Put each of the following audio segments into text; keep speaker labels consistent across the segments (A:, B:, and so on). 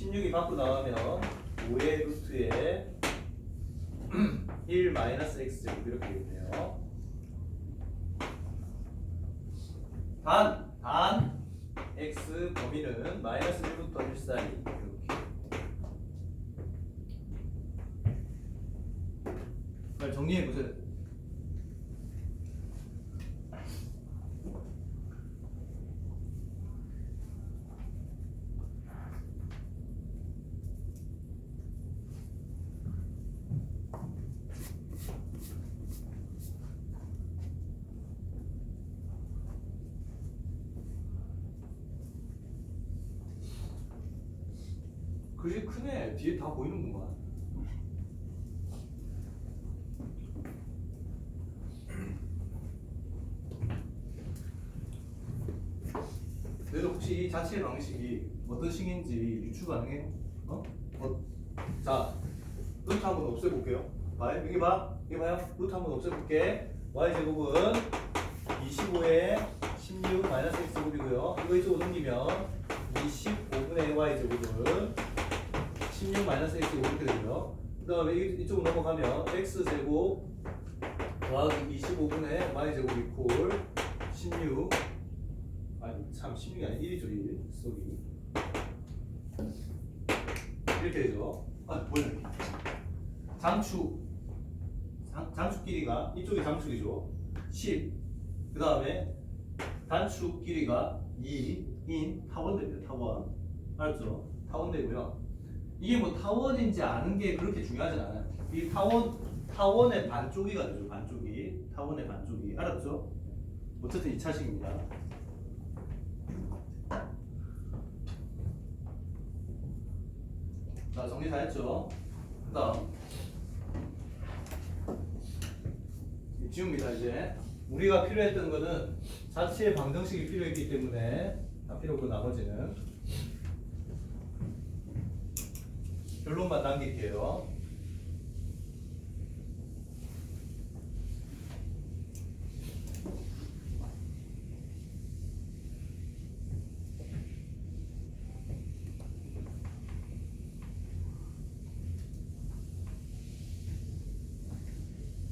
A: 16이 밖으로 나가면 5의 루트에 1 마이너스 x제곱 이렇게 되겠네요. 단 x 범위는 마이너스 1부터 1 사이 이렇게. 잘 정리해 보세요. 글씨 크네. 뒤에 다 보이는구만. 너희들 혹시 이 자체 방식이 어떤 식인지 유추 가능해요? 자, 루트 한번 없애볼게요. 봐요. 여기 봐. 여기 봐요. 루트 한번 없애볼게. y제곱은 25에 16 마이너스 x제곱이고요. 이거 이쪽으로 넘기면 25분의 y제곱은 16 마이너스 x제곱 이렇게 되고요. 그 다음에 이쪽으로 넘어가면 x제곱 더하기 25분의 y제곱 이퀄 16 아니 참 16이 아니 1이죠 1 쏘기 이렇게 되죠. 뭐야 장축 길이가 이쪽이 장축이죠 10. 그 다음에 단축 길이가 2인 타원됩니다. 타원 알았죠? 타원되고요. 이게 뭐 타원인지 아는 게 그렇게 중요하진 않아요. 이 타원의 반쪽이가 되죠. 반쪽이 타원의 반쪽이 알았죠? 어쨌든 2차식입니다. 자, 정리 다 했죠? 그 다음 지웁니다. 이제 우리가 필요했던 거는 자체의 방정식이 필요했기 때문에 다 필요 없고 나머지는 결론만 남길게요.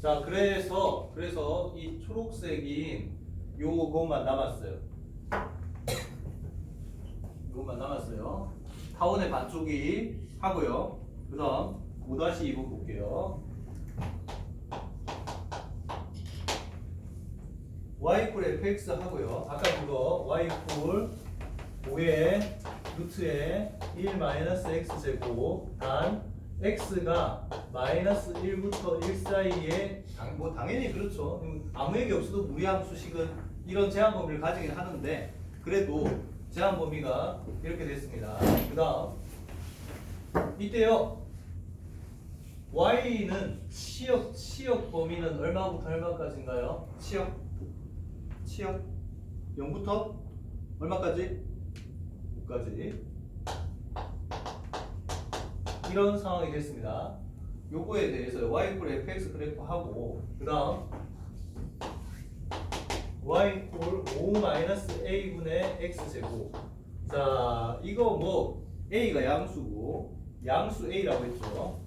A: 자, 그래서 이 초록색인 요것만 남았어요. 요것만 남았어요. 타원의 반쪽이 하고요. 그 다음 5-2번 볼게요. y 이퀄 fx 하고요. 아까 그거 y 이퀄 5의 루트에 1 마이너스 x제곱 단 x가 마이너스 1부터 1 사이에 뭐 당연히 그렇죠. 아무 얘기 없어도 무리함 수식은 이런 제한 범위를 가지긴 하는데 그래도 제한 범위가 이렇게 됐습니다. 그 다음 이때요 y는 치역 범위는 얼마부터 얼마까지인가요? 치역 0부터 얼마까지? 5까지 이런 상황이 됐습니다. 요거에 대해서 y 이퀄 fx 그래프 하고 그 다음 y 이퀄 5-a분의 x제곱. 자, 이거 뭐 a가 양수고 양수 a라고 했죠.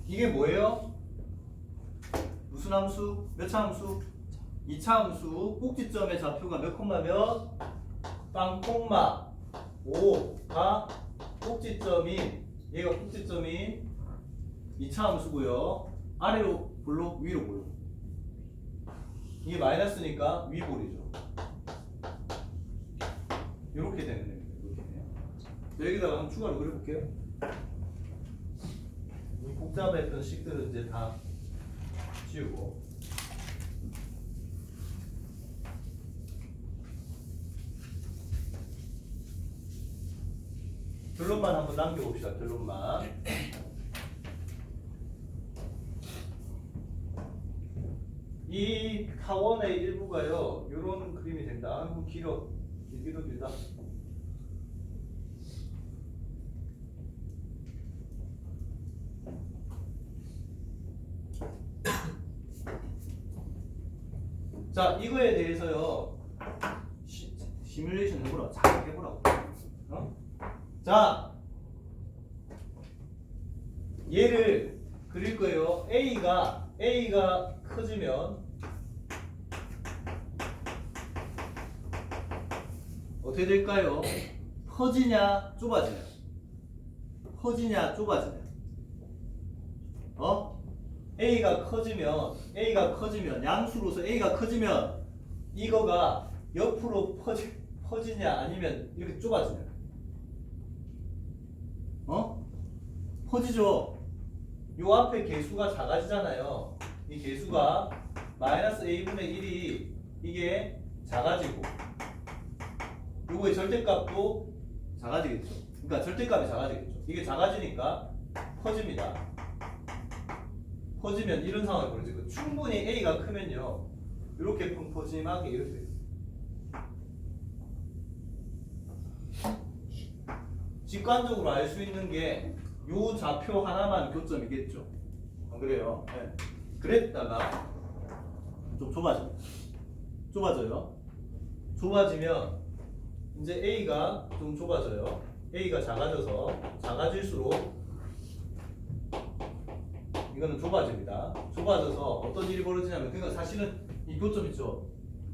A: 이게 뭐예요? 무슨 함수? 몇 차 함수? 2차 함수. 꼭지점의 좌표가 몇 콤마 몇? 빵 콤마 5가 꼭지점인 얘가 꼭지점인 2차 함수고요. 아래로 볼록 위로 볼록. 이게 마이너스니까 위 볼이죠. 이렇게 되는 겁니다. 이렇게. 여기다가 한번 추가로 그려볼게요. 이 복잡했던 식들은 이제 다 지우고. 결론만 한번 남겨봅시다. 결론만. 이 타원의 일부가요. 이런 그림이 된다. 아이고 길어. 길다. 자, 이거에 대해서요. 시뮬레이션 해보라고. 잘 해보라고. 자, 얘를 그릴 거예요. A가 커지면 어떻게 될까요? 커지냐 좁아지냐? 커지냐 좁아지냐? A가 커지면 양수로서 A가 커지면 이거가 옆으로 퍼지냐 아니면 이렇게 좁아지냐? 퍼지죠. 요 앞에 개수가 작아지잖아요. 이 개수가 마이너스 A분의 1이 이게 작아지고 요거의 절대값도 작아지겠죠. 그러니까 절대값이 작아지겠죠. 이게 작아지니까 퍼집니다. 퍼지면 이런 상황이 벌어지고 충분히 A가 크면요 이렇게 펑퍼짐하게 이렇게 돼요. 직관적으로 알 수 있는 게 요 좌표 하나만 교점이겠죠. 안 그래요? 네. 그랬다가 좀 좁아져요. 좁아지면 이제 A가 좀 좁아져요. A가 작아질수록 이거는 좁아집니다. 좁아져서 어떤 일이 벌어지냐면 그러니까 사실은 이 교점 있죠.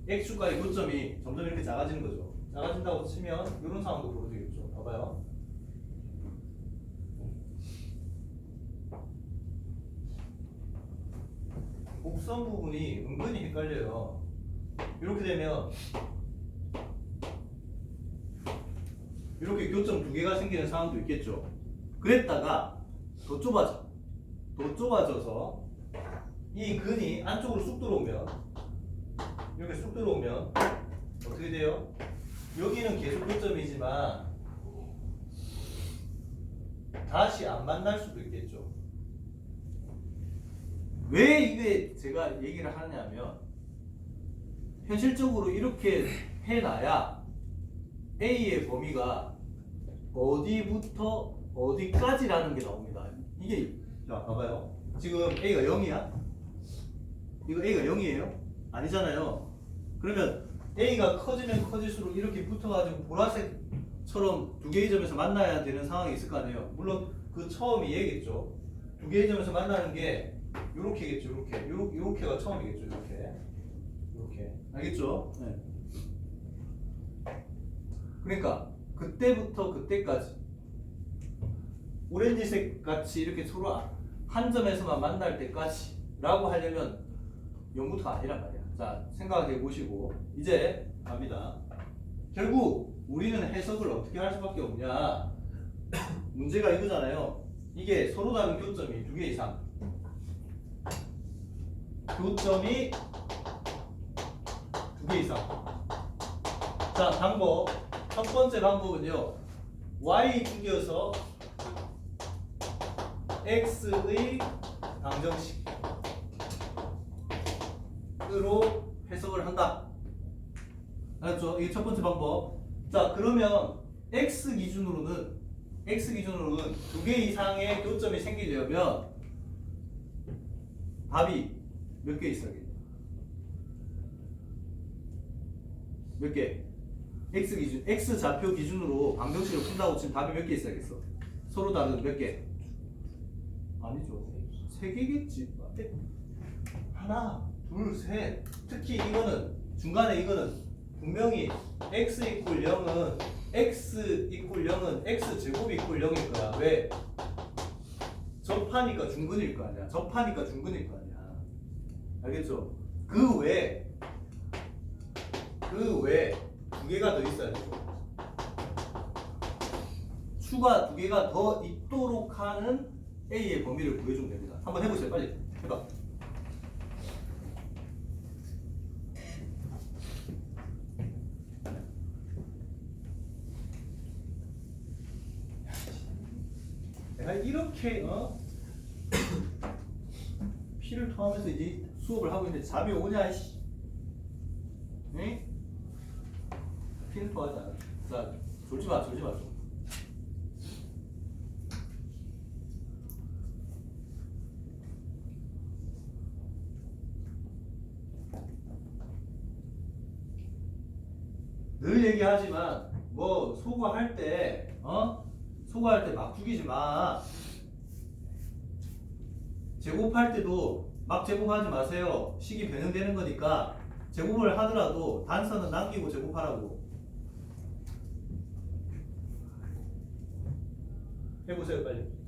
A: X축과의 교점이 점점 이렇게 작아지는 거죠. 작아진다고 치면 이런 상황도 벌어지겠죠. 봐봐요. 곡선 부분이 은근히 헷갈려요. 이렇게 되면 이렇게 교점 두 개가 생기는 상황도 있겠죠. 그랬다가 더 좁아져서 이 근이 안쪽으로 쑥 들어오면 이렇게 쑥 들어오면 어떻게 돼요? 여기는 계속 교점이지만 다시 안 만날 수도 있겠죠. 왜 이게 제가 얘기를 하냐면 현실적으로 이렇게 해놔야 A의 범위가 어디부터 어디까지라는 게 나옵니다. 이게 자 봐봐요. 지금 A가 0이야? 이거 A가 0이에요? 아니잖아요. 그러면 A가 커지면 커질수록 이렇게 붙어가지고 보라색처럼 두 개의 점에서 만나야 되는 상황이 있을 거 아니에요. 물론 그 처음이 얘겠죠. 두 개의 점에서 만나는 게 요렇게겠죠. 요렇게가 처음이겠죠. 요렇게 알겠죠? 네. 그러니까 그때부터 그때까지 오렌지색 같이 이렇게 서로 한 점에서만 만날 때까지 라고 하려면 0부터가 아니란 말이야. 자, 생각해 보시고 이제 갑니다. 결국 우리는 해석을 어떻게 할 수밖에 없냐. 문제가 이거잖아요. 이게 서로 다른 교점이 두 개 이상. 교점이 두 개 이상. 자, 방법. 첫 번째 방법은요. y 죽여서 x의 방정식으로 해석을 한다. 알았죠? 이게 첫 번째 방법. 자, 그러면 x 기준으로는 두 개 이상의 교점이 생기려면 답이 몇 개 있어야겠냐? 몇 개? x 좌표 기준으로 방정식을 푼다고 치면 답이 몇 개 있어야겠어? 서로 다른 몇 개? 아니죠. 세 개겠지. 하나, 둘, 셋. 특히 이거는 중간에 이거는 분명히 x 이퀄 0은 x 제곱이 이퀄 0일 거야. 왜? 접하니까 중근일 거 아니야. 알겠죠? 그 외에 두 개가 더 있어야 돼. 수가 두 개가 더 있도록 하는 A의 범위를 구해주면 됩니다. 한번 해보세요. 빨리 해봐. 내가 이렇게 피를 토하면서 이제 수업을 하고 있는데 잠이 오냐 이씨. 응? 피를 토하지 않아. 자, 졸지마 좀. 늘 얘기하지만 뭐 소거할 때 소거할 때 막 죽이지 마. 제곱할 때도 막 제곱하지 마세요. 식이 변형되는 거니까 제곱을 하더라도 단선은 남기고 제곱하라고. 해보세요 빨리.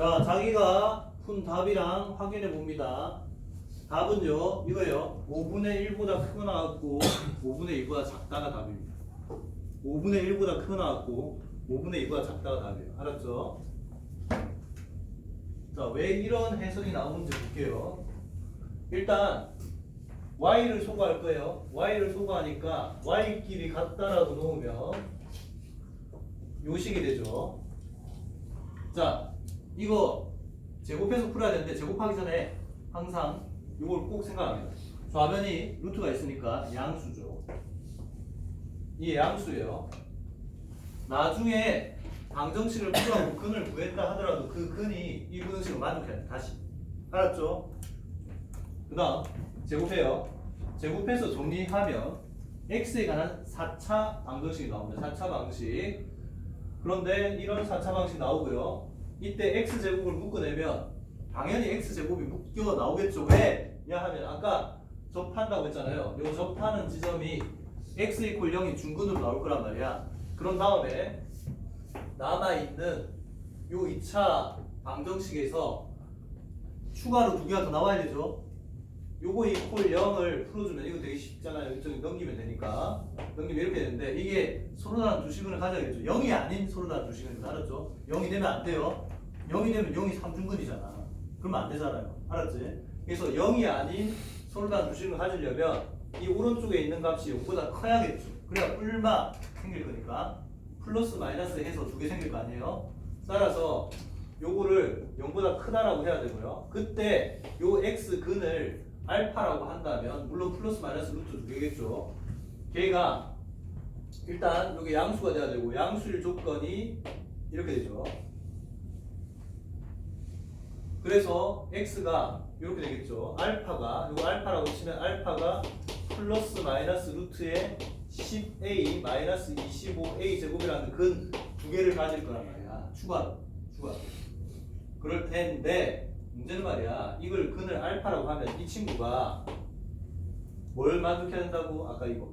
A: 자, 자기가 푼 답이랑 확인해 봅니다. 답은요, 이거예요. 5분의 1보다 크거 나왔고, 5분의 2보다 작다가 답입니다. 5분의 1보다 크거 나왔고, 5분의 2보다 작다가 답이에요. 알았죠? 자, 왜 이런 해석이 나오는지 볼게요. 일단, y를 소거할 거예요. y를 소거하니까, y끼리 같다라고 놓으면, 요 식이 되죠. 자, 이거 제곱해서 풀어야 되는데, 제곱하기 전에 항상 이걸 꼭 생각합니다. 좌변이 루트가 있으니까 양수죠. 이게 양수예요. 나중에 방정식을 풀어하고 근을 구했다 하더라도 그 근이 이 방정식을 만족해야 돼. 다시. 알았죠? 그 다음 제곱해요. 제곱해서 정리하면 x에 관한 4차 방정식이 나옵니다. 4차 방식. 그런데 이런 4차 방식 나오고요. 이때 x제곱을 묶어내면 당연히 x제곱이 묶여 나오겠죠. 왜? 야 하면 아까 접한다고 했잖아요. 요 접하는 지점이 x 이퀄 0이 중근으로 나올 거란 말이야. 그런 다음에 남아있는 요 2차 방정식에서 추가로 두 개가 더 나와야 되죠. 요거 이퀄 0을 풀어주면 이거 되게 쉽잖아요. 이쪽에 넘기면 되니까. 넘기면 이렇게 되는데 이게 서로 다른 두 식을 가져야겠죠. 0이 아닌 서로 다른 두 식을 알았죠? 0이 되면 안 돼요. 0이 되면 0이 3중근이잖아. 그러면 안 되잖아요. 알았지? 그래서 0이 아닌 서로 다른 두 식을 가지려면 이 오른쪽에 있는 값이 0보다 커야겠죠. 그래야 뿔마 생길 거니까. 플러스 마이너스 해서 두 개 생길 거 아니에요? 따라서 요거를 0보다 크다라고 해야 되고요. 그때 요 x근을 알파라고 한다면 물론 플러스 마이너스 루트 두 개겠죠. 걔가 일단 여기 양수가 돼야 되고 양수일 조건이 이렇게 되죠. 그래서 x가 이렇게 되겠죠. 알파가 요거 알파라고 치면 알파가 플러스 마이너스 루트의 10a 마이너스 25a 제곱이라는 근 두 개를 가질 거란 말이야. 추가로. 그럴 텐데 문제는 말이야. 이걸 근을 알파라고 하면 이 친구가 뭘 만족해야 된다고? 아까 이거.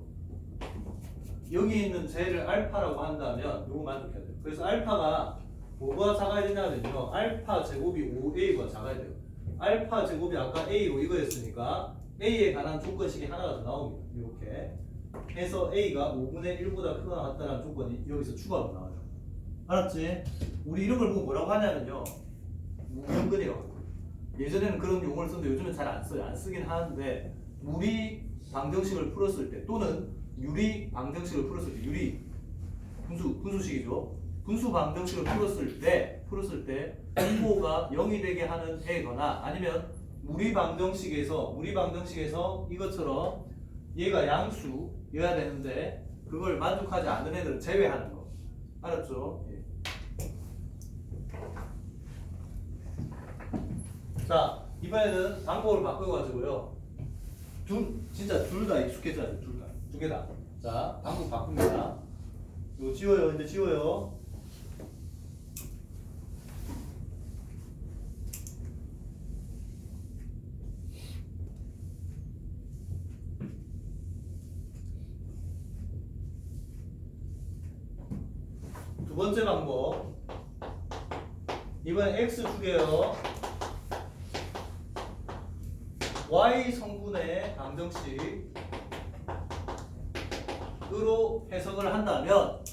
A: 여기 있는 쟤를 알파라고 한다면 요거 만족해야 돼요. 그래서 알파가 뭐가 작아야 되냐면요. 알파 제곱이 5a보다 작아야 돼요. 알파 제곱이 아까 a로 이거였으니까 a에 관한 조건식이 하나가 더 나옵니다. 이렇게 해서 a가 5분의 1보다 크거나 같다는 조건이 여기서 추가로 나와요. 알았지? 우리 이런 걸 보고 뭐라고 하냐면요. 무형근이라고. 예전에는 그런 용어를 썼는데 요즘은 잘 안 써요. 안 쓰긴 하는데 무리 방정식을 풀었을 때 또는 유리 방정식을 풀었을 때 유리 분수식이죠. 분수 방정식을 풀었을 때 분모가 0이 되게 하는 애거나 아니면 무리 방정식에서 이것처럼 얘가 양수여야 되는데 그걸 만족하지 않는 애들은 제외하는 거. 알았죠? 예. 자, 이번에는 방법을 바꿔가지고요. 진짜 둘 다 익숙해져야 돼. 두 개 다. 자, 방법 바꿉니다. 이거 지워요. 이제 지워요. 두 번째 방법. 이번엔 x 주게요. y 성분의 방정식으로 해석을 한다면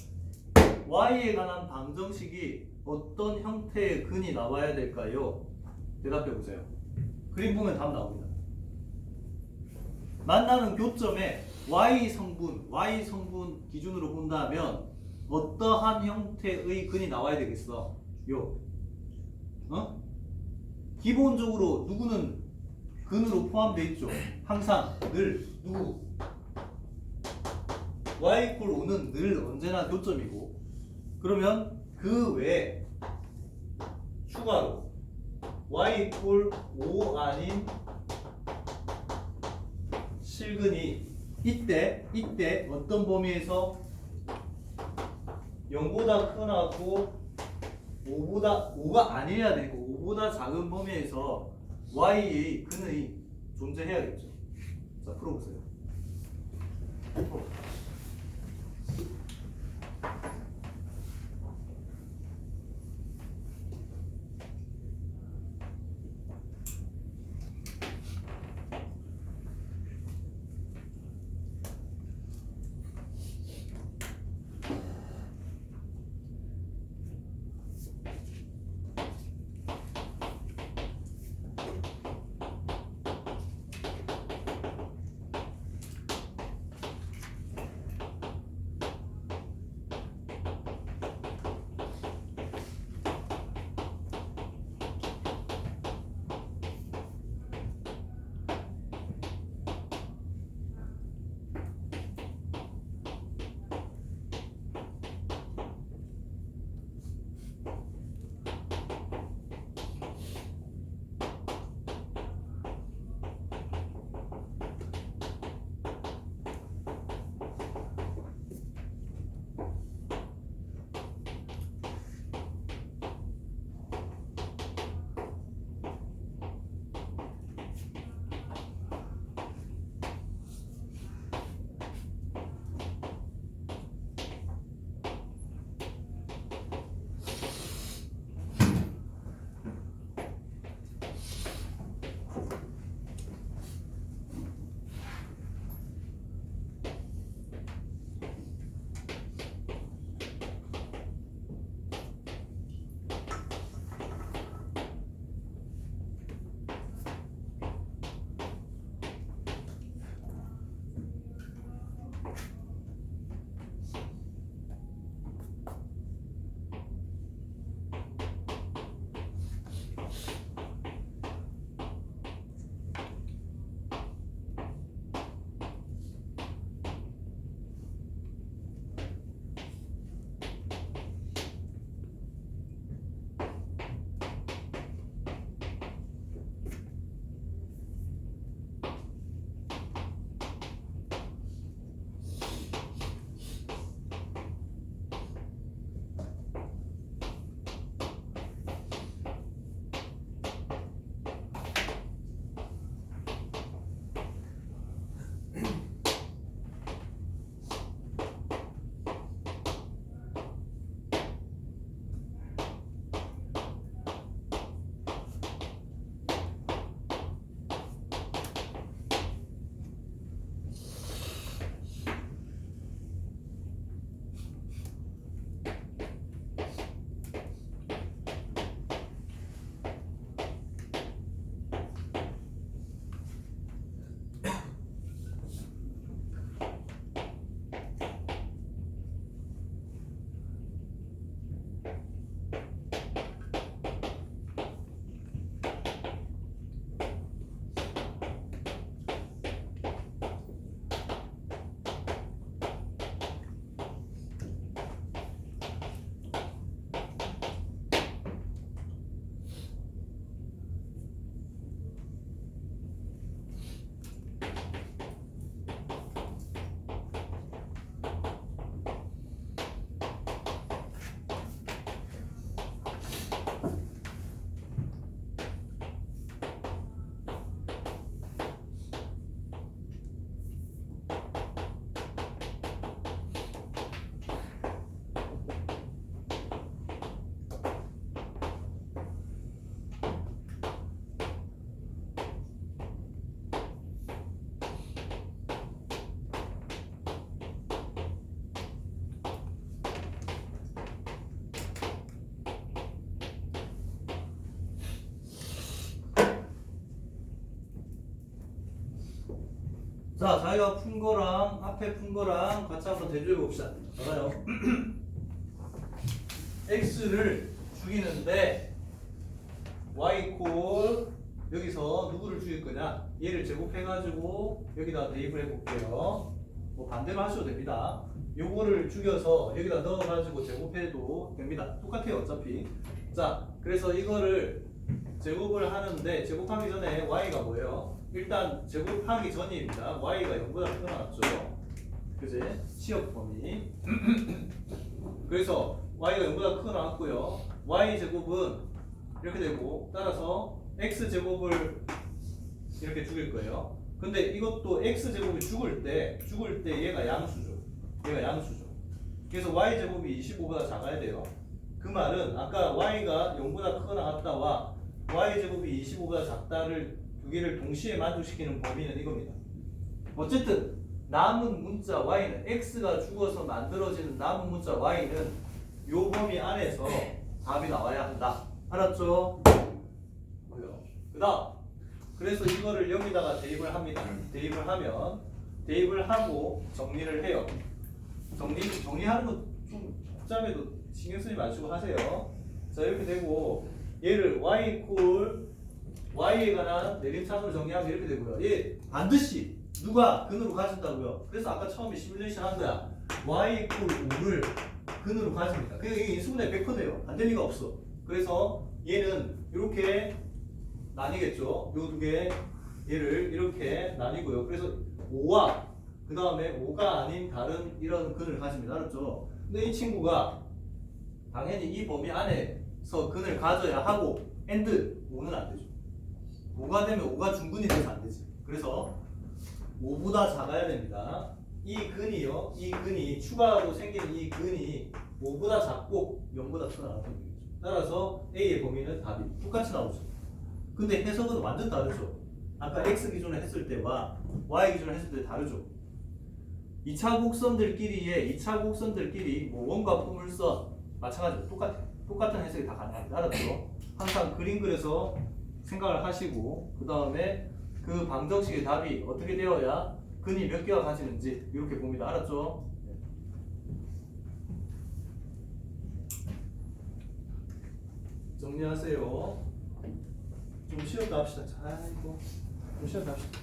A: y에 관한 방정식이 어떤 형태의 근이 나와야 될까요? 대답해 보세요. 그림 보면 답 나옵니다. 만나는 교점에 y 성분 기준으로 본다면 어떠한 형태의 근이 나와야 되겠어? 기본적으로 누구는 근으로 포함되어 있죠. 항상 늘 누구? y 이퀄 5는 늘 언제나 교점이고 그러면 그 외에 추가로 y 이퀄 5 아닌 실근이 이때 어떤 범위에서 0보다 크나고 5가 아니어야 되니까 5보다 작은 범위에서 y의 근이 존재해야겠죠. 자, 풀어보세요. 자, 자기가 푼 거랑 앞에 푼 거랑 같이 한번 대조해 봅시다. 봐봐요. x를 죽이는데 y 콜 여기서 누구를 죽일 거냐? 얘를 제곱해가지고 여기다 대입을 해볼게요. 뭐 반대로 하셔도 됩니다. 요거를 죽여서 여기다 넣어가지고 제곱해도 됩니다. 똑같아요, 어차피. 자, 그래서 이거를 제곱을 하는데 제곱하기 전에 y가 뭐예요? 일단 제곱하기 전입니다. y가 0보다 크게 나왔죠. 그제? 시역 범위. 그래서 y가 0보다 크게 나왔고요. y 제곱은 이렇게 되고 따라서 x 제곱을 이렇게 죽일 거예요. 근데 이것도 x 제곱이 죽을 때 얘가 양수죠. 얘가 양수죠. 그래서 y 제곱이 25보다 작아야 돼요. 그 말은 아까 y가 0보다 크게 나왔다와 y 제곱이 25보다 작다를 두 개를 동시에 만족시키는 범위는 이겁니다. 어쨌든 남은 문자 y는 x가 죽어서 만들어지는 남은 문자 y는 요 범위 안에서 답이 나와야 한다. 알았죠? 그 다음 그래서 이거를 여기다가 대입을 합니다. 대입을 하고 정리를 해요. 정리하는 거 좀 복잡해도 신경 쓰지 마시고 하세요. 자, 이렇게 되고 얘를 y 콜 y에 관한 내림차순을 정리하면 이렇게 되고요. 얘 반드시 누가 근으로 가진다고요. 그래서 아까 처음에 시뮬레이션 한 거야. y 콜 5를 근으로 가집니다. 그게 인수분해 100%예요. 안 될 리가 없어. 그래서 얘는 이렇게 나뉘겠죠. 요 두 개 얘를 이렇게 나뉘고요. 그래서 5와 그 다음에 5가 아닌 다른 이런 근을 가집니다. 알았죠? 근데 이 친구가 당연히 이 범위 안에서 근을 가져야 하고 and 5는 안 되죠. 5가 되면 5가 중근이 돼서 안 되지. 그래서 5보다 작아야 됩니다. 이 근이 추가로 생기는 이 근이 5보다 작고 0보다 크게 나왔던 거죠. 따라서 A의 범위는 답이 똑같이 나오죠. 근데 해석은 완전 다르죠. 아까 X 기준으로 했을 때와 Y 기준으로 했을 때 다르죠. 2차 곡선들끼리 뭐 원과 포물선 마찬가지로 똑같은 해석이 다 가능합니다. 알았죠? 항상 그림 그려서 생각을 하시고 그 다음에 그 방정식의 답이 어떻게 되어야 근이 몇 개가 가지는지 이렇게 봅니다. 알았죠? 정리하세요. 좀 쉬었다 합시다. 아이고, 좀 쉬었다 합시다.